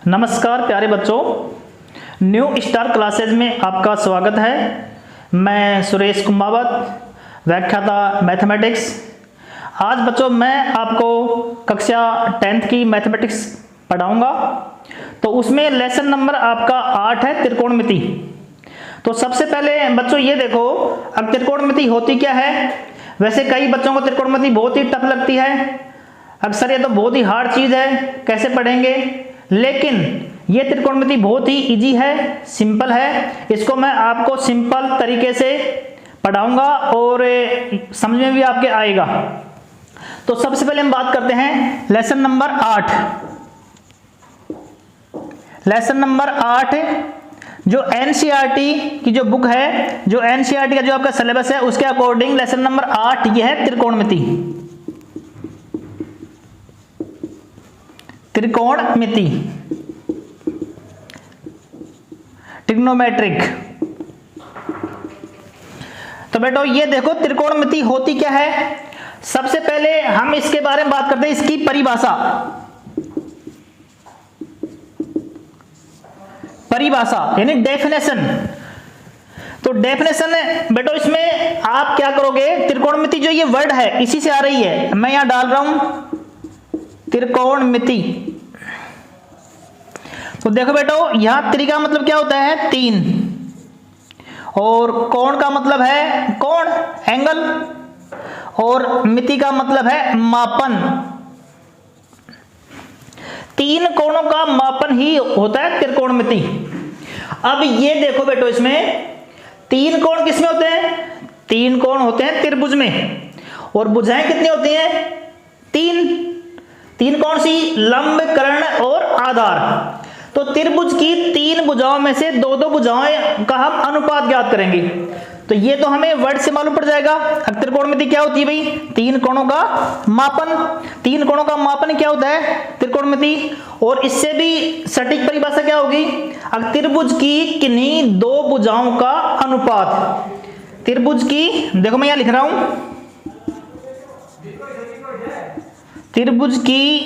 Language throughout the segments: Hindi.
नमस्कार प्यारे बच्चों, न्यू स्टार क्लासेज में आपका स्वागत है। मैं सुरेश कुमावत, व्याख्याता मैथमेटिक्स। आज बच्चों मैं आपको कक्षा 10th की मैथमेटिक्स पढ़ाऊंगा। तो उसमें लेसन नंबर आपका 8 है, त्रिकोणमिति। तो सबसे पहले बच्चों ये देखो, अब त्रिकोणमिति होती क्या है। वैसे कई बच्चों को त्रिकोणमिति बहुत ही टफ लगती है, अक्सर ये तो बहुत ही हार्ड चीज़ है, कैसे पढ़ेंगे। लेकिन ये त्रिकोणमिति बहुत ही इजी है, सिंपल है। इसको मैं आपको सिंपल तरीके से पढ़ाऊंगा और समझ में भी आपके आएगा। तो सबसे पहले हम बात करते हैं लेसन नंबर 8। लेसन नंबर 8 जो एनसीईआरटी की जो बुक है, जो एनसीईआरटी का जो आपका सिलेबस है, उसके अकॉर्डिंग लेसन नंबर 8 ये है त्रिकोणमिति। त्रिकोणमिति, ट्रिग्नोमेट्रिक। तो बेटो ये देखो त्रिकोणमिति होती क्या है। सबसे पहले हम इसके बारे में बात करते हैं, इसकी परिभाषा। परिभाषा यानी डेफिनेशन। तो डेफिनेशन बेटो इसमें आप क्या करोगे, त्रिकोणमिति जो ये वर्ड है इसी से आ रही है, मैं यहां डाल रहा हूं त्रिकोणमिति। तो देखो बेटो यहां त्रि का मतलब क्या होता है, 3, और कोण का मतलब है कोण, एंगल, और मिति का मतलब है मापन। 3 कोणों का मापन ही होता है त्रिकोणमिति। अब ये देखो बेटो इसमें 3 कोण किसमें होते हैं, 3 कोण होते हैं त्रिभुज में। और भुजाएं कितनी होती हैं, 3 कौन सी, लंब, कर्ण और आधार। तो त्रिभुज की 3 भुजाओं में से 2-2 भुजाओं का हम अनुपात ज्ञात करेंगे। तो ये तो हमें वर्ड से मालूम पड़ जाएगा। त्रिकोणमिति क्या होती है भाई, 3 कोणों का मापन। 3 कोणों का मापन क्या होता है, त्रिकोणमिति। और इससे भी सटीक परिभाषा क्या होगी, त्रिभुज की किन्हीं 2 भुजाओं का अनुपात। त्रिभुज की, देखो मैं यहां लिख रहा हूं, त्रिभुज की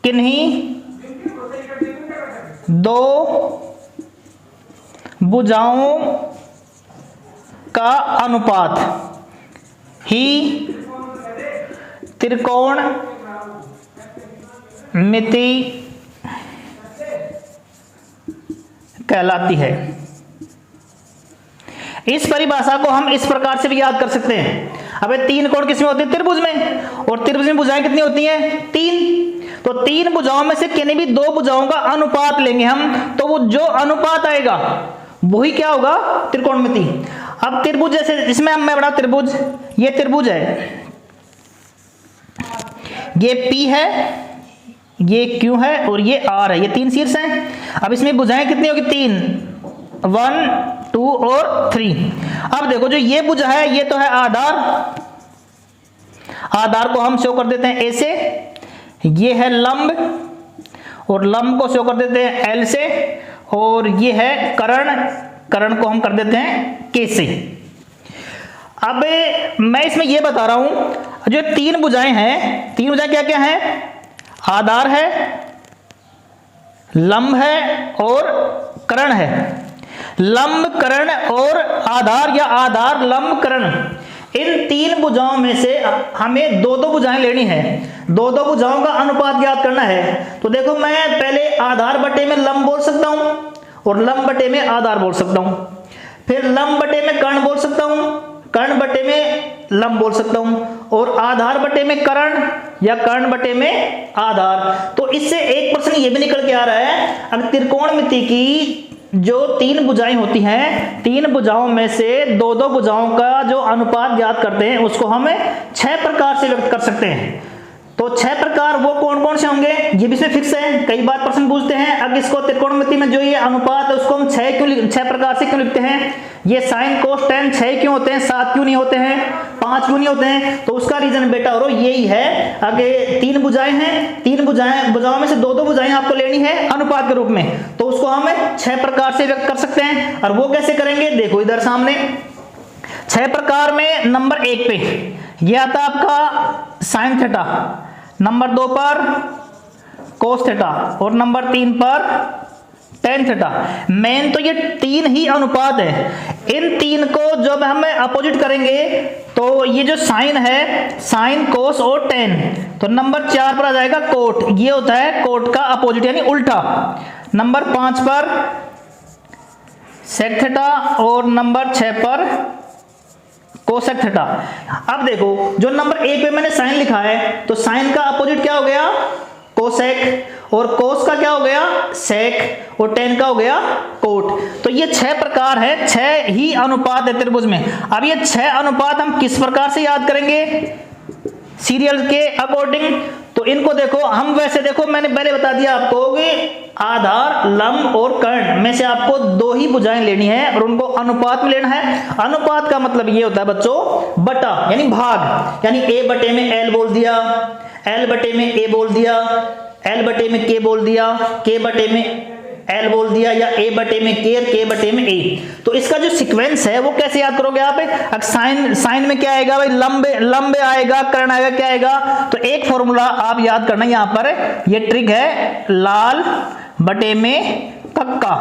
किन्हीं 2 भुजाओं का अनुपात ही त्रिकोणमिति कहलाती है। इस परिभाषा को हम इस प्रकार से भी याद कर सकते हैं। अब 3 कोण किसमें होते हैं, त्रिभुज में, और त्रिभुज में भुजाएं कितनी होती हैं, 3। तो 3 भुजाओं में से किन्हीं भी 2 भुजाओं का अनुपात लेंगे हम, तो वो जो अनुपात आएगा वही क्या होगा, त्रिकोणमिति। अब त्रिभुज जैसे इसमें हम मैं बड़ा त्रिभुज, ये त्रिभुज है, ये P है, ये Q है और ये R है, ये 3 शीर्ष हैं। अब इसमें भुजाएं कितनी होगी, 3, 1, 2 और 3। अब देखो जो ये भुजा है ये तो है आधार। आधार को हम शो कर देते हैं A से। ये है लंब, और लंब को शो कर देते हैं L से। और ये है कर्ण, कर्ण को हम कर देते हैं K से। अब मैं इसमें ये बता रहा हूं, जो 3 भुजाएं हैं, 3 भुजाएं क्या क्या हैं, आधार है, लंब है और कर्ण है। लंब, कर्ण और आधार या आधार, लंब, कर्ण, इन 3 भुजाओं में से हमें 2-2 भुजाएं लेनी है। 2-2 भुजाओं का अनुपात ज्ञात करना है। तो देखो मैं पहले आधार बटे में लंब बोल सकता हूं, और लंब बटे में आधार बोल सकता हूं। फिर लंब बटे में कर्ण बोल सकता हूं, कर्ण बटे में लंब बोल सकता हूं, और आधार बटे में कर्ण या कर्ण बटे में आधार। तो इससे एक प्रश्न ये भी निकल के आ रहा है, अगर त्रिकोणमिति की जो 3 भुजाएं होती हैं, 3 भुजाओं में से 2-2 भुजाओं का जो अनुपात ज्ञात करते हैं, उसको हम 6 प्रकार से व्यक्त कर सकते हैं। तो 6 प्रकार वो कौन कौन से होंगे, ये भी इसमें फिक्स है। कई बार प्रश्न पूछते हैं, अब इसको त्रिकोणमिति में जो ये अनुपात है उसको हम 6 प्रकार से क्यों लिखते हैं, ये साइन कोस टेन 6 क्यों होते हैं, 7 क्यों नहीं होते हैं, 5 क्यों नहीं होते हैं। तो उसका रीजन बेटा और यही है, आगे 3 भुजाएं हैं, 3 भुजाओं में से 2-2 भुजाएं आपको लेनी है अनुपात के रूप में। तो उसको हम 6 प्रकार से व्यक्त कर सकते हैं। और वो कैसे करेंगे, देखो इधर सामने 6 प्रकार में नंबर 1 पे यह आता आपका साइन थीटा, नंबर 2 पर कोस थीटा और नंबर 3 पर टेन थीटा। मेन तो ये 3 ही अनुपात है। इन 3 को जब हम अपोजिट करेंगे तो ये जो साइन है, साइन कोस और टेन, तो नंबर 4 पर आ जाएगा कोट, ये होता है कोट का अपोजिट यानी उल्टा। नंबर 5 पर सेक थीटा और नंबर 6 पर कोसेक थीटा। अब देखो जो नंबर 1 पे मैंने साइन लिखा है, तो साइन का अपोजिट क्या हो गया, कोसेक, और कोस का क्या हो गया, सेक, और टेन का हो गया कोट। तो ये 6 प्रकार है, 6 ही अनुपात है त्रिभुज में। अब ये 6 अनुपात हम किस प्रकार से याद करेंगे, सीरियल के अकॉर्डिंग। तो इनको देखो, हम वैसे देखो मैंने पहले बता दिया आपको कि आधार, लंब और कर्ण में से आपको 2 ही भुजाएं लेनी है और उनको अनुपात में लेना है। अनुपात का मतलब ये होता है बच्चों बटा यानी भाग, यानी a बटे में l बोल दिया, l बटे में a बोल दिया, l बटे में k बोल दिया, k बटे में l बोल दिया, या a बटे में k और k बटे में a। तो इसका जो सीक्वेंस है वो कैसे याद करोगे आप, अब साइन में क्या आएगा भाई, लंब आएगा, कर्ण आएगा, क्या आएगा। तो एक फॉर्मूला आप याद करना यहाँ पर, ये ट्रिक है, लाल बटे में कक्का,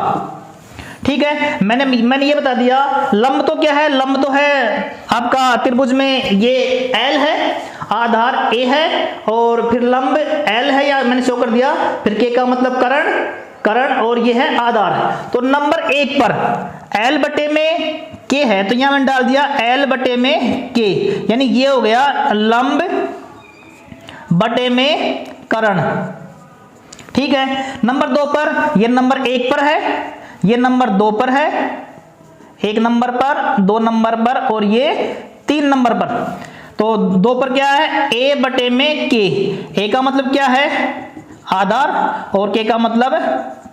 ठीक है। मैंने ये बता दिया। लंब तो क्या है, लंब तो है आपका त्रिभुज में ये l है, आधार a है, और फिर लंब l है, या मैंने शो कर दिया, फिर k का मतलब कर्ण, और ये है आधार। तो नंबर 1 पर l बटे में k है, तो यहां मैंने डाल दिया l बटे में k, यानी ये हो गया लंब बटे में कर्ण, ठीक है। नंबर 2 पर, ये नंबर 1 पर है, ये नंबर 2 पर है, 1 नंबर पर, 2 नंबर पर, और ये 3 नंबर पर। तो 2 पर क्या है, a बटे में k, a का मतलब क्या है, आधार, और k का मतलब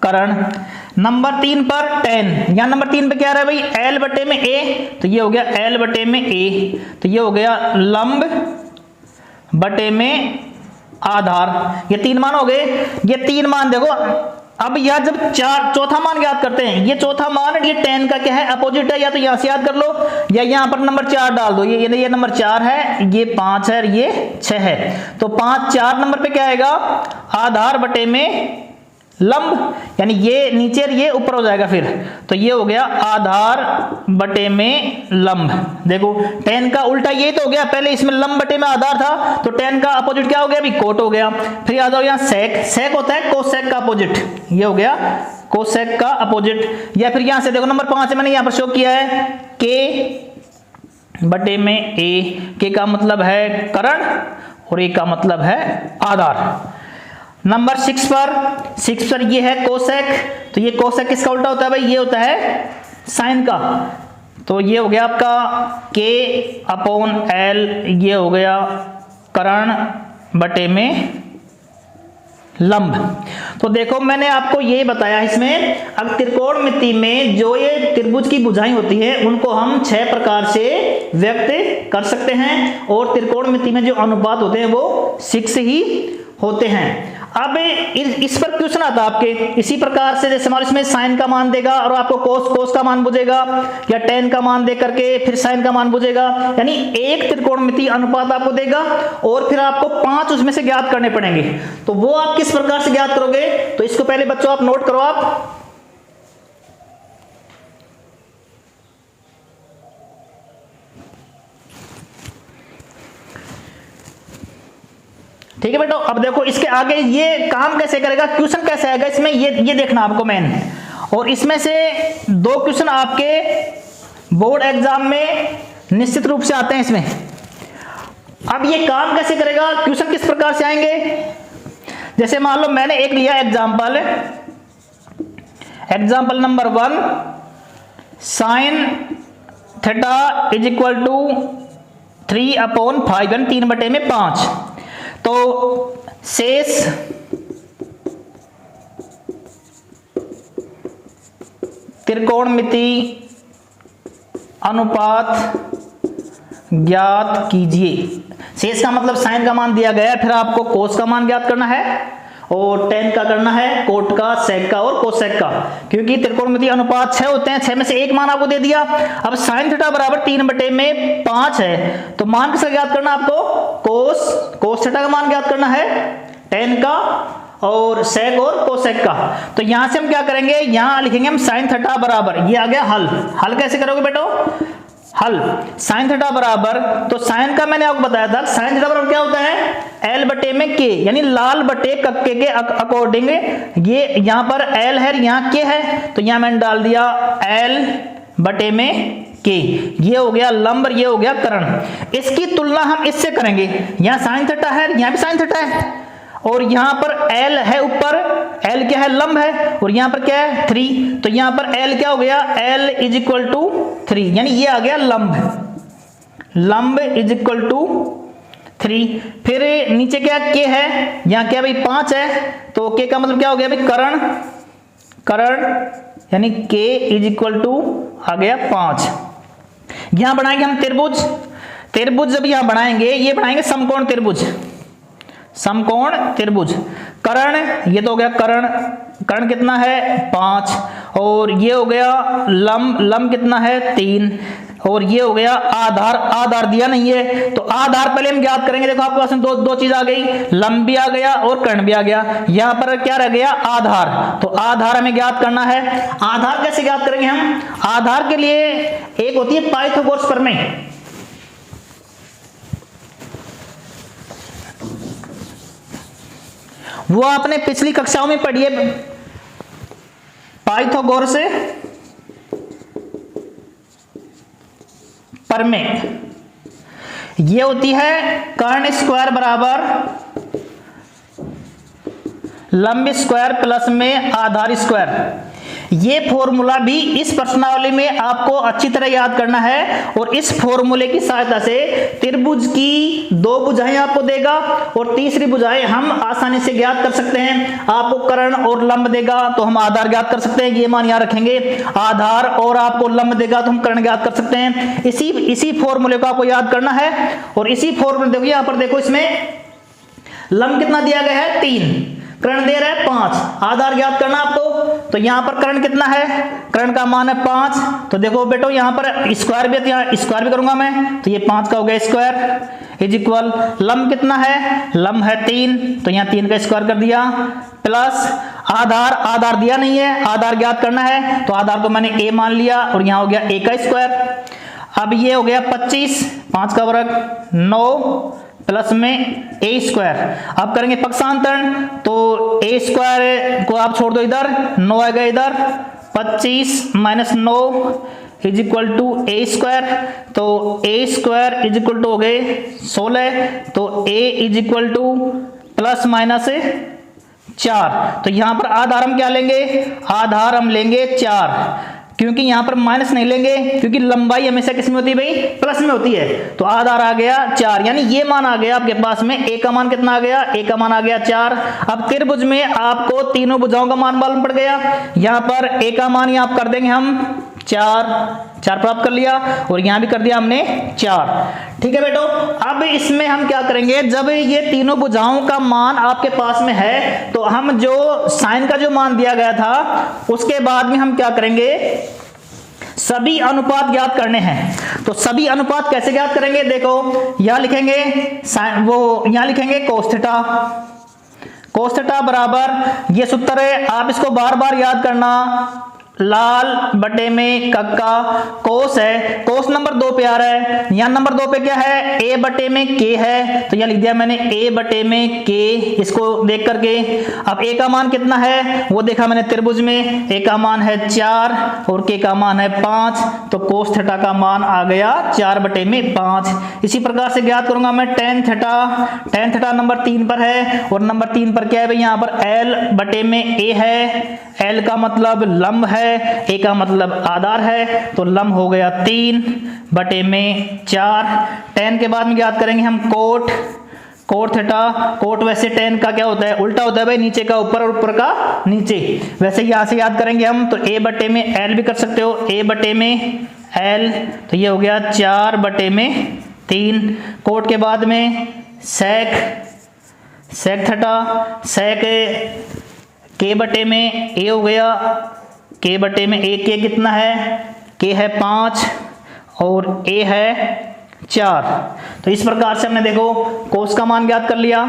कर्ण। नंबर 3 पर 10, यहां नंबर 3 पे क्या रहा है भाई, l बटे में a, तो ये हो गया l बटे में a, तो ये हो गया लंब बटे में आधार। ये 3 मान हो गए। ये 3 मान देखो, अब यह जब चौथा मान याद करते हैं, ये चौथा मान ये 10 का क्या है, अपोजिट है, या तो यहां से याद कर लो, या यहां पर नंबर 4 डाल दो। ये नंबर 4 है, ये 5 है, ये 6 है। तो 5 4 नंबर पे क्या आएगा, आधार बटे में लंब, यानी ये नीचे और ये ऊपर हो जाएगा फिर, तो ये हो गया आधार बटे में लंब। देखो 10 का उल्टा ये तो हो गया, पहले इसमें लंब बटे में आधार था, तो 10 का अपोजिट क्या हो गया अभी, कोट हो गया। फिर याद आओ यहाँ सेक होता है कोसेक का अपोजिट, ये हो गया कोसेक का अपोजिट। या फिर यहां से देखो नंबर 5 मैंने यहां पर शो किया है, के बटे में ए, के का मतलब है कर्ण और ए का मतलब है आधार। नंबर 6 पर ये है कोसेक, तो ये कोसेक किसका उल्टा होता है भाई, ये होता है साइन का। तो ये हो गया आपका k अपॉन l, ये हो गया कर्ण बटे में लंब। तो देखो मैंने आपको ये बताया, इसमें अब त्रिकोणमिति में जो ये त्रिभुज की भुजाएं होती हैं उनको हम 6 प्रकार से व्यक्त कर सकते हैं, और त्रिकोणमिति में जो अनुपात होते हैं वो 6 ही होते हैं। अब इस पर क्वेश्चन आता है आपके इसी प्रकार से, जैसे हमारे इसमें साइन का मान देगा और आपको कोस का मान पूछेगा, या टेन का मान दे करके फिर साइन का मान पूछेगा, यानी एक त्रिकोणमिति अनुपात आपको देगा और फिर आपको 5 उसमें से ज्ञात करने पड़ेंगे। तो वो आप किस प्रकार से ज्ञात करोगे, तो इसको पहले बच्चों आप नोट करो आप। ठीक है बेटा, अब देखो इसके आगे ये काम कैसे करेगा, क्वेश्चन कैसे आएगा इसमें, ये देखना आपको मेन। और इसमें से 2 क्वेश्चन आपके बोर्ड एग्जाम में निश्चित रूप से आते हैं इसमें। अब ये काम कैसे करेगा, क्वेश्चन किस प्रकार से आएंगे, जैसे मान लो मैंने एक लिया example number 1, sine theta is equal to 3/5 यानी 3/5। तो शेष त्रिकोणमिति अनुपात ज्ञात कीजिए। शेष का मतलब साइन का मान दिया गया है, फिर आपको कोस का मान ज्ञात करना है और टेन का करना है, कोट का, सेक का और कोसेक का, क्योंकि त्रिकोणमिति अनुपात 6 होते हैं, 6 में से एक मान आपको दे दिया। अब साइन थीटा बराबर 3/5 है, तो मान किसका ज्ञात करना आपको, कोस थीटा का मान ज्ञात करना है, टेन का और सेक और कोसेक का। तो यहां से हम क्या करेंगे, यहां लिखेंगे हम साइन थीटा बराबर, ये आ गया हल। हल कैसे करोगे बेटो, हल साइन थीटा बराबर, तो साइन का मैंने आपको बताया था, साइन थीटा बराबर क्या होता है, एल बटे में के, यानी लाल बटे कक्के के अकॉर्डिंग। ये यहां पर एल है, यहां के है, तो यहां मैंने डाल दिया एल बटे में के। ये हो गया लंब, ये हो गया कर्ण। इसकी तुलना हम इससे करेंगे, यहां साइन थीटा है, यहां भी साइन थीटा है, और यहां पर एल है ऊपर, एल क्या है, लंब है, और यहां पर क्या है 3, तो यहां पर एल क्या हो गया, एल इज इक्वल टू 3, यानी ये आ गया लंब, लंब इज इक्वल टू 3। फिर नीचे क्या के है, यहां क्या भाई 5 है, तो के का मतलब क्या हो गया भाई कर्ण, कर्ण यानी के इज इक्वल टू आ गया 5। यहां बनाएंगे हम त्रिभुज, त्रिभुज जब यहां बनाएंगे, ये बनाएंगे समकोण त्रिभुज, समकोण त्रिभुज। कर्ण ये तो हो गया कर्ण, कर्ण कितना है 5, और ये हो गया लंब, लंब कितना है 3, और ये हो गया आधार, आधार दिया नहीं है, तो आधार पहले हम ज्ञात करेंगे। देखो आपके पास में दो चीज आ गई, लंब भी आ गया और कर्ण भी आ गया। यहां पर क्या रह गया, आधार, तो आधार हमें ज्ञात करना है। आधार कैसे ज्ञात करेंगे हम, आधार के लिए एक होती है पाइथागोरस प्रमेय, वो आपने पिछली कक्षाओं में पढ़ी है, पाइथागोरस प्रमेय। ये होती है कर्ण स्क्वायर बराबर लंब स्क्वायर प्लस में आधार स्क्वायर। ये फॉर्मूला भी इस प्रश्नावली में आपको अच्छी तरह याद करना है, और इस फॉर्मूले की सहायता से त्रिभुज की 2 भुजाएं आपको देगा, और तीसरी भुजाएं हम आसानी से ज्ञात कर सकते हैं। आपको कर्ण और लंब देगा तो हम आधार ज्ञात कर सकते हैं, ये मान याद रखेंगे, आधार और आपको लंब देगा तो हम कर्ण ज्ञात कर सकते हैं। इसी फॉर्मूले को आपको याद करना है, और इसी फॉर्मूले देखो, यहां पर देखो इसमें लंब कितना दिया गया है 3, कर्ण दे रहा है 5, आधार ज्ञात करना आपको। तो यहां पर कर्ण कितना है, कर्ण का मान है 5, तो देखो बेटो यहां पर स्क्वायर भी, यहाँ स्क्वायर भी करूंगा मैं, तो ये 5 का हो गया स्क्वायर इज इक्वल, लंब कितना है, लंब है 3, तो यहाँ 3 का स्क्वायर कर दिया, प्लस आधार, आधार दिया नहीं है, आधार ज्ञात करना है, तो आधार को मैंने a मान लिया, और यहाँ हो गया a का स्क्वायर। अब ये हो गया 25, 5 का वर्ग 9 प्लस में a स्क्वायर। अब करेंगे पक्षांतरण, तो a स्क्वायर को आप छोड़ दो इधर, 9 आएगा इधर, 25 minus 9 is equal to a square, तो a square is equal to हो गए 16, तो a is equal to plus minus 4। तो यहां पर आधार हम क्या लेंगे, आधार हम लेंगे 4, क्योंकि यहां पर माइनस नहीं लेंगे, क्योंकि लंबाई हमेशा किस में होती है भाई, प्लस में होती है। तो आधार आ गया 4, यानी ये मान आ गया आपके पास में, a का मान कितना आ गया, a का मान आ गया 4। अब त्रिभुज में आपको तीनों भुजाओं का मान मालूम पड़ गया, यहां पर a का मान यहां कर देंगे हम 4 प्राप्त कर लिया, और यहां भी कर दिया हमने 4। ठीक है बेटो, अब इसमें हम क्या करेंगे, जब ये तीनों भुजाओं का मान आपके पास में है, तो हम जो साइन का जो मान दिया गया था, उसके बाद में हम क्या करेंगे, सभी अनुपात ज्ञात करने हैं। तो सभी अनुपात कैसे ज्ञात करेंगे, देखो यहां लिखेंगे यहां लिखेंगे कोस थीटा, कोस थीटा बराबर, ये सूत्र है, आप इसको बार बार याद करना, लाल बटे में कक्का, कोस है, कोस नंबर 2 पे आ रहा है, यहां नंबर 2 पे क्या है, a बटे में k है, तो यहां लिख दिया मैंने a बटे में k, इसको देख करके। अब a का मान कितना है वो देखा मैंने त्रिभुज में, a का मान है 4 और k का मान है 5, तो कोस थीटा का मान आ गया 4 बटे में 5। इसी प्रकार से ज्ञात करूंगा मैं tan theta, tan theta number 3 पर है, और नंबर 3 पर क्या है भाई, यहाँ पर l बटे में a है, l का मतलब लंब है, a का मतलब आधार है, तो लंब हो गया 3 बटे में 4। टेन के बाद में ज्ञात करेंगे हम कोट, कोट थीटा, कोट वैसे टेन का क्या होता है, उल्टा होता है भाई, नीचे का ऊपर और ऊपर का नीचे, वैसे यहां से याद करेंगे हम, तो a बटे में l भी कर सकते हो, a बटे में l, तो ये हो गया 4 बटे में 3। कोट के बाद में सेक, सेक थीटा, सेक k बटे में a हो गया, k बटे में a, k कितना है, k है 5 और a है 4। तो इस प्रकार से हमने देखो कोस का मान ज्ञात कर लिया,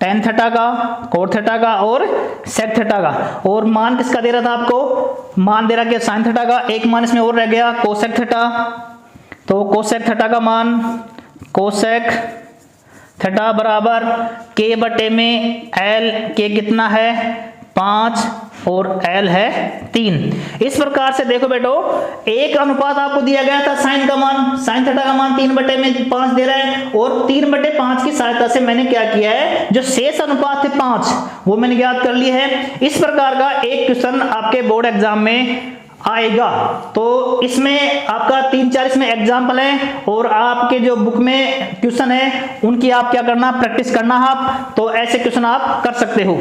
टेन थीटा का, कोट थीटा का और सेक थीटा का। और मान किसका दे रहा था आपको, मान दे रहा कि साइन थीटा का। एक मान इसमें और रह गया कोसेक थीटा, तो कोसेक थीटा का मान कोसेक थीटा बराबर के बटे में एल, के कितना है 5 और एल है 3। इस प्रकार से देखो बेटो, एक अनुपात आपको दिया गया था साइन का मान, साइन थीटा का मान 3 बटे में 5 दे रहा है, और 3 बटे 5 की सहायता से मैंने क्या किया है, जो शेष अनुपात थे 5 वो मैंने ज्ञात कर लिए है। इस प्रकार का एक क्वेश्चन आपके बोर्ड एग्जाम में आएगा। तो इसमें आपका 3-4 इसमें एग्जाम्पल है, और आपके जो बुक में क्वेश्चन है उनकी आप क्या करना, प्रैक्टिस करना आप। तो ऐसे क्वेश्चन आप कर सकते हो।